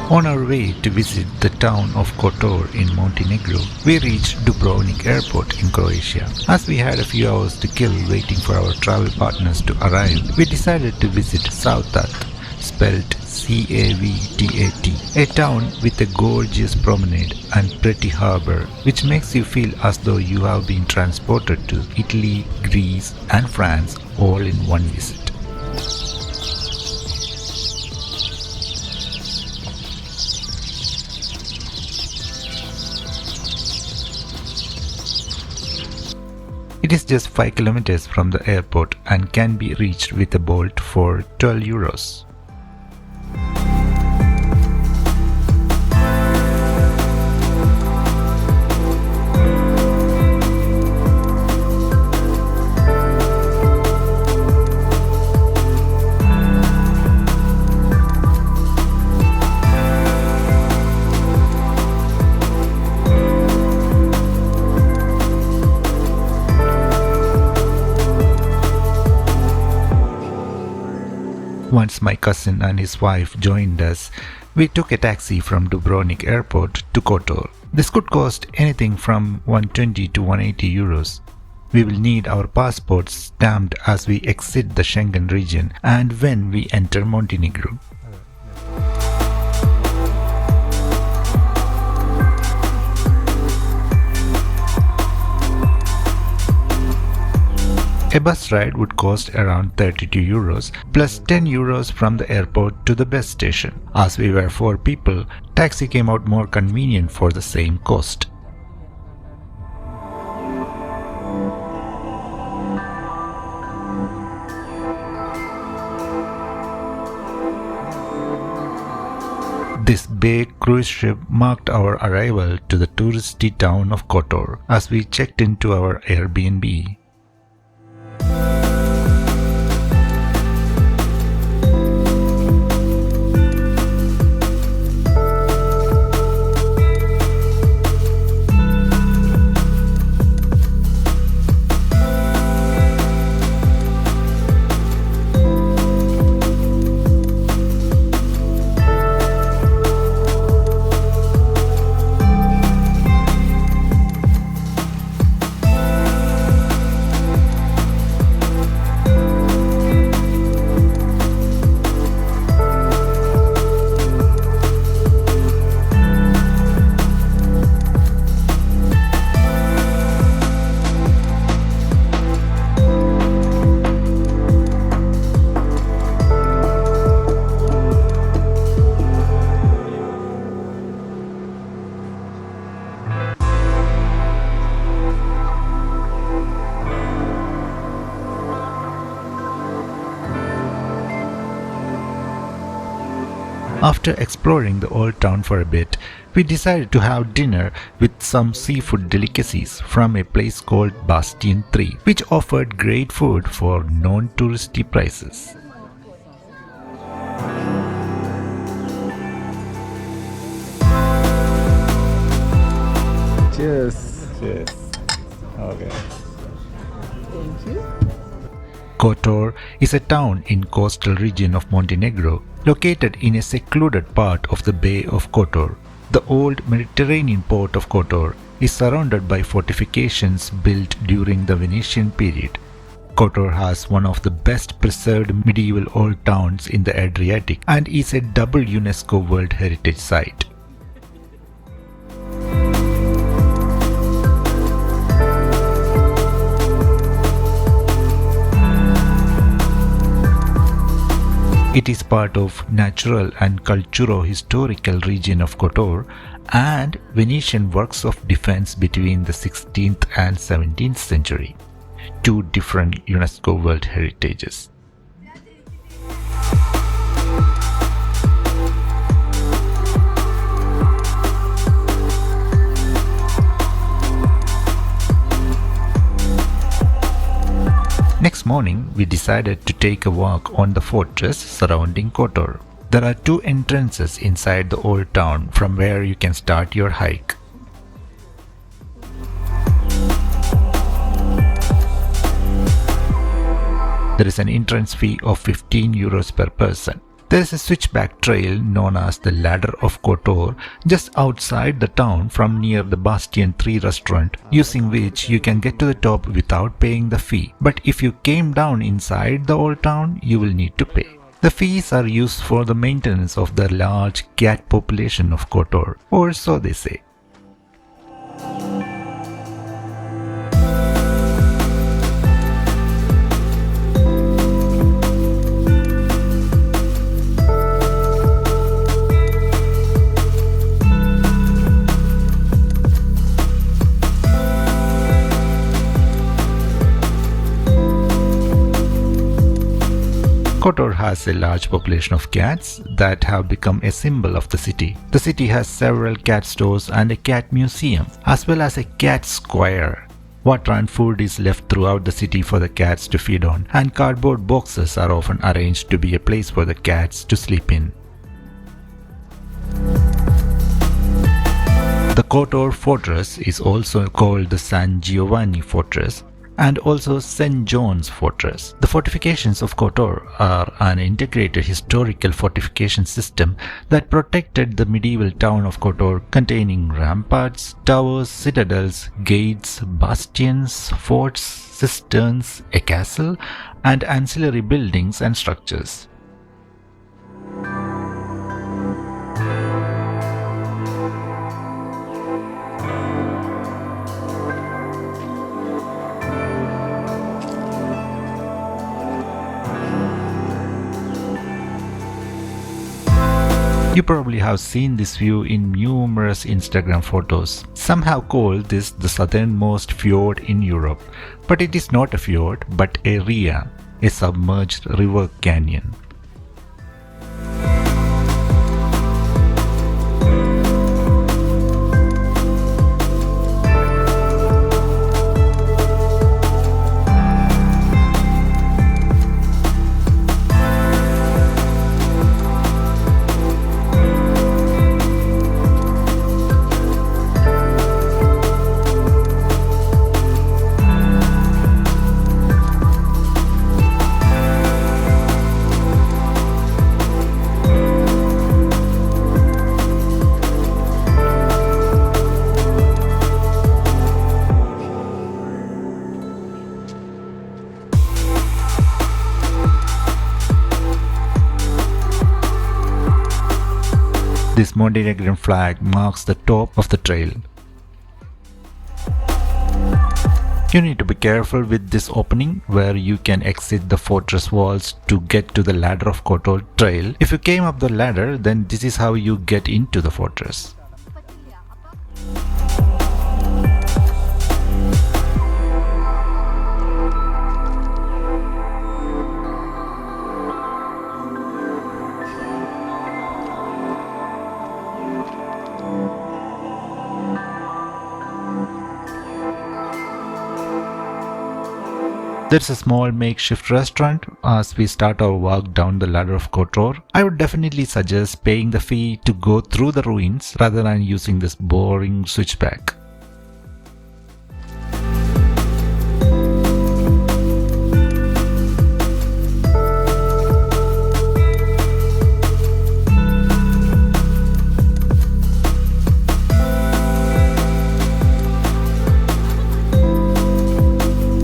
On our way to visit the town of Kotor in Montenegro, we reached Dubrovnik airport in Croatia. As we had a few hours to kill waiting for our travel partners to arrive, we decided to visit Savtat, spelled C-A-V-T-A-T, a town with a gorgeous promenade and pretty harbour, which makes you feel as though you have been transported to Italy, Greece and France all in one visit. It is just 5 kilometers from the airport and can be reached with a bolt for 12 euros. Once my cousin and his wife joined us, we took a taxi from Dubrovnik airport to Kotor. This could cost anything from 120 to 180 euros. We will need our passports stamped as we exit the Schengen region and when we enter Montenegro. A bus ride would cost around 32 euros plus 10 euros from the airport to the bus station. As we were 4 people, taxi came out more convenient for the same cost. This big cruise ship marked our arrival to the touristy town of Kotor as we checked into our Airbnb. After exploring the old town for a bit, we decided to have dinner with some seafood delicacies from a place called Bastion 3, which offered great food for non-touristy prices. Cheers. Cheers. Okay. Thank you. Kotor is a town in coastal region of Montenegro, located in a secluded part of the Bay of Kotor. The old Mediterranean port of Kotor is surrounded by fortifications built during the Venetian period. Kotor has one of the best preserved medieval old towns in the Adriatic and is a double UNESCO World Heritage Site. It is part of natural and culturo-historical region of Kotor and Venetian works of defense between the 16th and 17th century, 2 different UNESCO World Heritages. Next morning, we decided to take a walk on the fortress surrounding Kotor. There are 2 entrances inside the old town from where you can start your hike. There is an entrance fee of 15 euros per person. There is a switchback trail known as the Ladder of Kotor just outside the town from near the Bastion 3 restaurant, using which you can get to the top without paying the fee. But if you came down inside the old town, you will need to pay. The fees are used for the maintenance of the large cat population of Kotor, or so they say. Kotor has a large population of cats that have become a symbol of the city. The city has several cat stores and a cat museum, as well as a cat square. Water and food is left throughout the city for the cats to feed on, and cardboard boxes are often arranged to be a place for the cats to sleep in. The Kotor Fortress is also called the San Giovanni Fortress and also St. John's Fortress. The fortifications of Kotor are an integrated historical fortification system that protected the medieval town of Kotor, containing ramparts, towers, citadels, gates, bastions, forts, cisterns, a castle, and ancillary buildings and structures. You probably have seen this view in numerous Instagram photos. Some have called this the southernmost fjord in Europe, but it is not a fjord but a ria, a submerged river canyon. This Montenegrin flag marks the top of the trail. You need to be careful with this opening where you can exit the fortress walls to get to the Ladder of Kotor trail. If you came up the ladder, then this is how you get into the fortress. There's a small makeshift restaurant as we start our walk down the Ladder of Kotor. I would definitely suggest paying the fee to go through the ruins rather than using this boring switchback.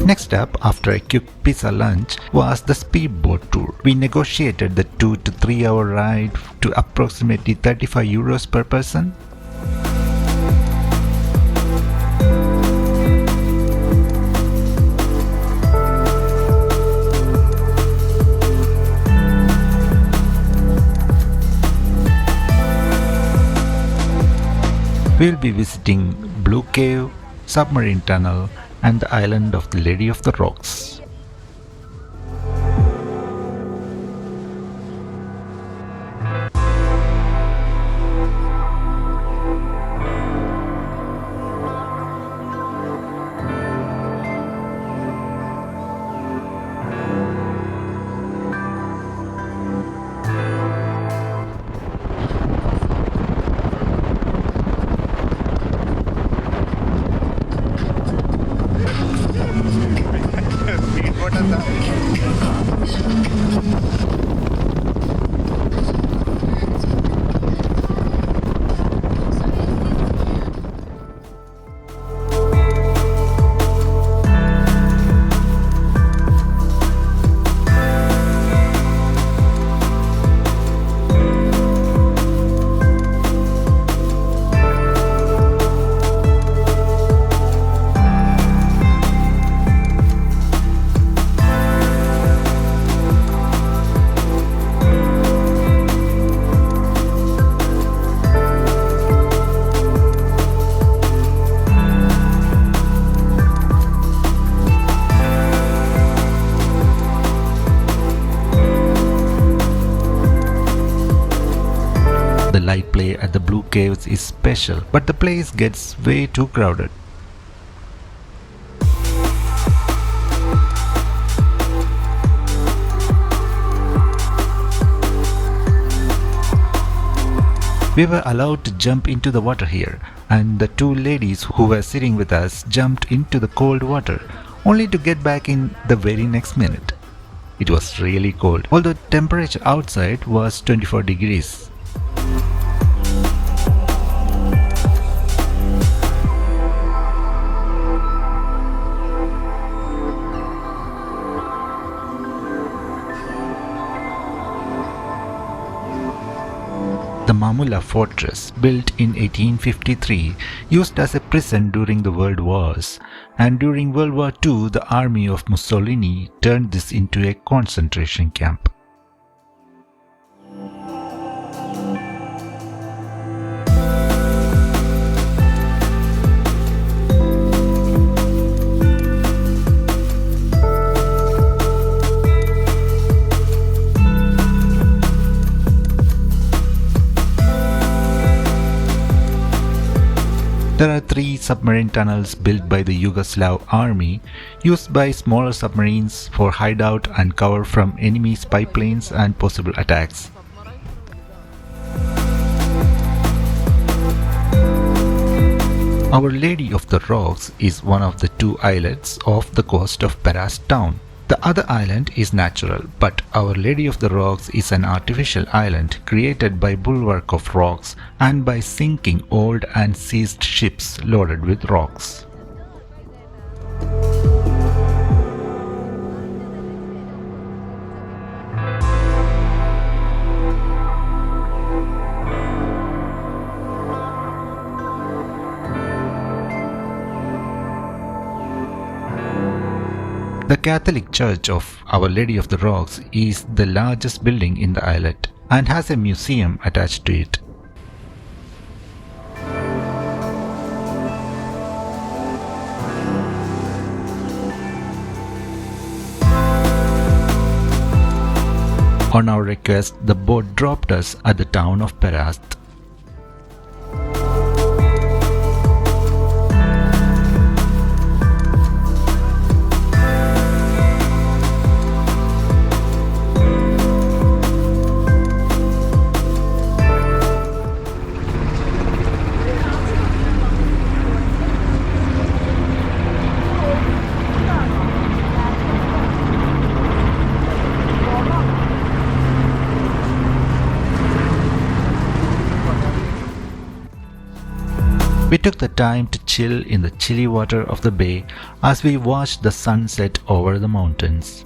Next up, after a quick pizza lunch, was the Speedboat tour. We negotiated the 2 to 3 hour ride to approximately €35 per person. We'll be visiting Blue Cave, Submarine Tunnel, and the island of the Lady of the Rocks. The light play at the Blue Caves is special, but the place gets way too crowded. We were allowed to jump into the water here, and the two ladies who were sitting with us jumped into the cold water, only to get back in the very next minute. It was really cold, although temperature outside was 24 degrees. The Kotor Fortress, built in 1853, used as a prison during the World Wars, and during World War II the army of Mussolini turned this into a concentration camp. There are 3 submarine tunnels built by the Yugoslav army, used by smaller submarines for hideout and cover from enemy spy planes and possible attacks. Our Lady of the Rocks is one of the 2 islets off the coast of Perast town. The other island is natural, but Our Lady of the Rocks is an artificial island created by bulwark of rocks and by sinking old and seized ships loaded with rocks. The Catholic Church of Our Lady of the Rocks is the largest building in the islet and has a museum attached to it. On our request, the boat dropped us at the town of Perast. We took the time to chill in the chilly water of the bay as we watched the sun set over the mountains.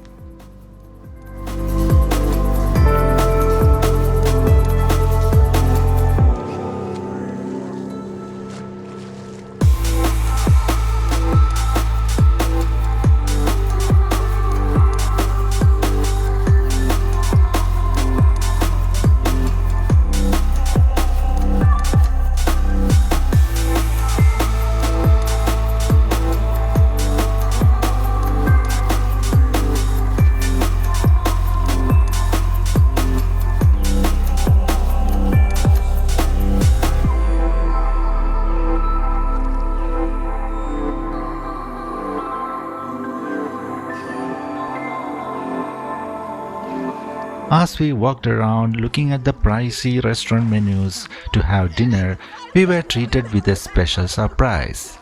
As we walked around looking at the pricey restaurant menus to have dinner, we were treated with a special surprise.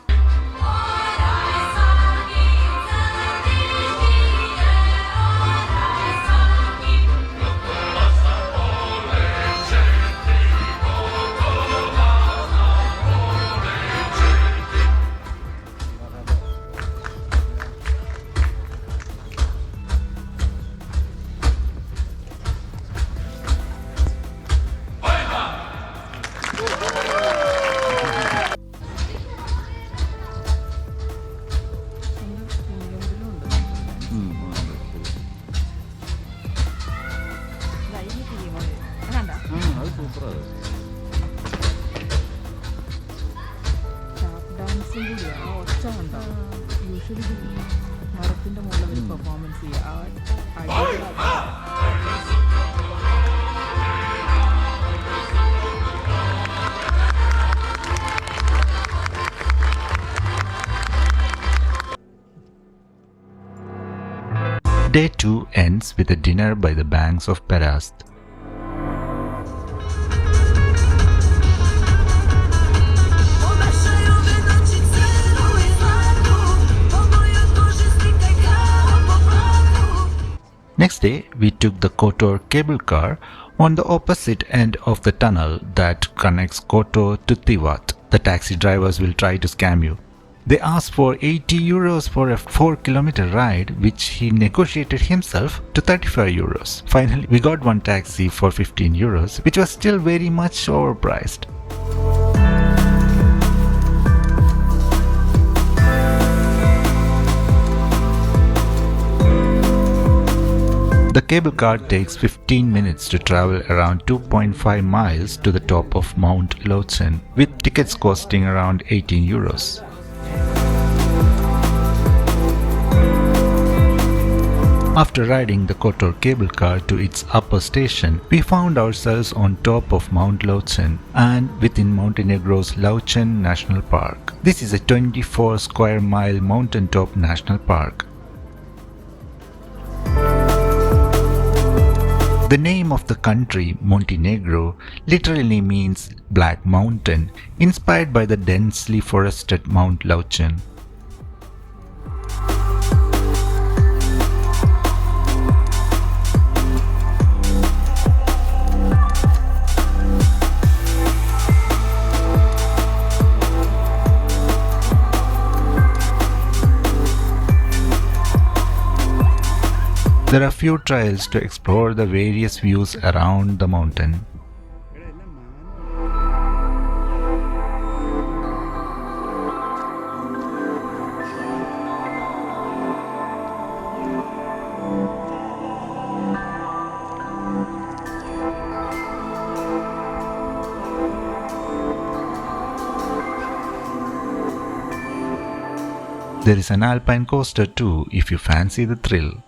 Usually മരത്തിന്റെ മുകളിൽ ഒരു performance ചെയ്യുക. Day 2 ends with a dinner by the banks of Perast. Next day, we took the Kotor cable car on the opposite end of the tunnel that connects Kotor to Tivat. The taxi drivers will try to scam you. They asked for 80 euros for a 4-kilometer ride, which he negotiated himself to 35 euros. Finally, we got one taxi for 15 euros, which was still very much overpriced. The cable car takes 15 minutes to travel around 2.5 miles to the top of Mount Lovcen, with tickets costing around 18 euros. After riding the Kotor cable car to its upper station, we found ourselves on top of Mount Lovcen and within Montenegro's Lovcen National Park. This is a 24 square mile mountaintop national park. The name of the country, Montenegro, literally means Black Mountain, inspired by the densely forested Mount Lovcen. There are few trails to explore the various views around the mountain. There is an alpine coaster too if you fancy the thrill.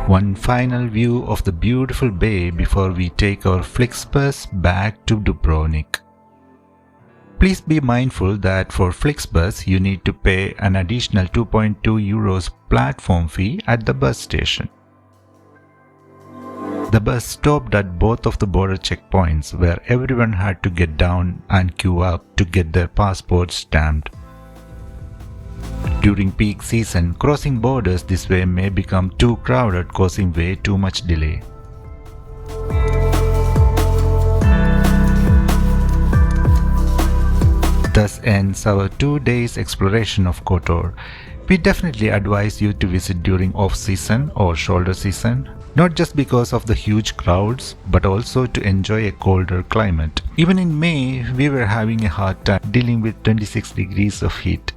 One final view of the beautiful bay before we take our Flixbus back to Dubrovnik. Please be mindful that for Flixbus you need to pay an additional 2.2 euros platform fee at the bus station. The bus stopped at both of the border checkpoints where everyone had to get down and queue up to get their passports stamped. During peak season, crossing borders this way may become too crowded, causing way too much delay. Thus ends our 2 days exploration of Kotor. We definitely advise you to visit during off-season or shoulder season, not just because of the huge crowds, but also to enjoy a colder climate. Even in May, we were having a hard time dealing with 26 degrees of heat.